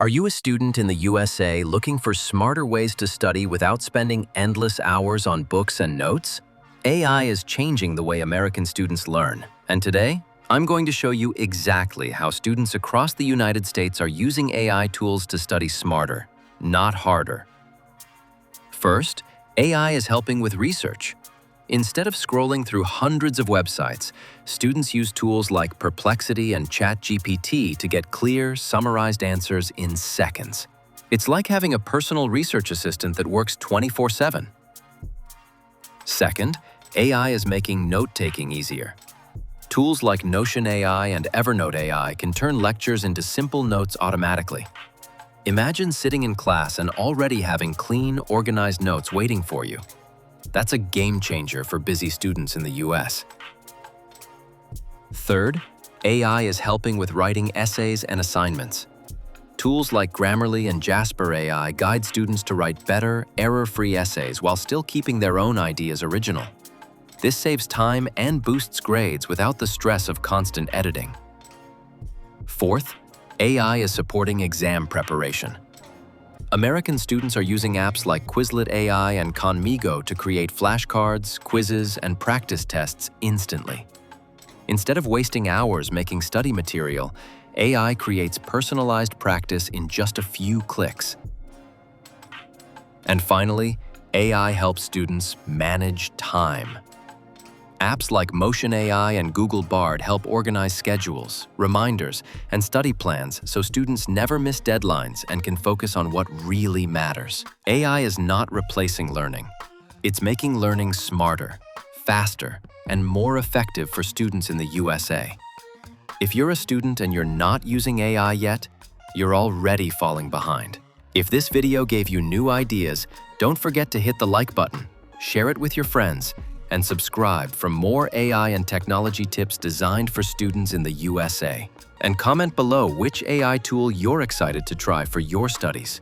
Are you a student in the USA looking for smarter ways to study without spending endless hours on books and notes? AI is changing the way American students learn, and today, I'm going to show you exactly how students across the United States are using AI tools to study smarter, not harder. First, AI is helping with research. Instead of scrolling through hundreds of websites, students use tools like Perplexity and ChatGPT to get clear, summarized answers in seconds. It's like having a personal research assistant that works 24/7. Second, AI is making note-taking easier. Tools like Notion AI and Evernote AI can turn lectures into simple notes automatically. Imagine sitting in class and already having clean, organized notes waiting for you. That's a game changer for busy students in the US. Third, AI is helping with writing essays and assignments. Tools like Grammarly and Jasper AI guide students to write better, error-free essays while still keeping their own ideas original. This saves time and boosts grades without the stress of constant editing. Fourth, AI is supporting exam preparation. American students are using apps like Quizlet AI and Khanmigo to create flashcards, quizzes, and practice tests instantly. Instead of wasting hours making study material, AI creates personalized practice in just a few clicks. And finally, AI helps students manage time. Apps like Motion AI and Google Bard help organize schedules, reminders, and study plans so students never miss deadlines and can focus on what really matters. AI is not replacing learning. It's making learning smarter, faster, and more effective for students in the USA. If you're a student and you're not using AI yet, you're already falling behind. If this video gave you new ideas, don't forget to hit the like button, share it with your friends, and subscribe for more AI and technology tips designed for students in the USA. And comment below which AI tool you're excited to try for your studies.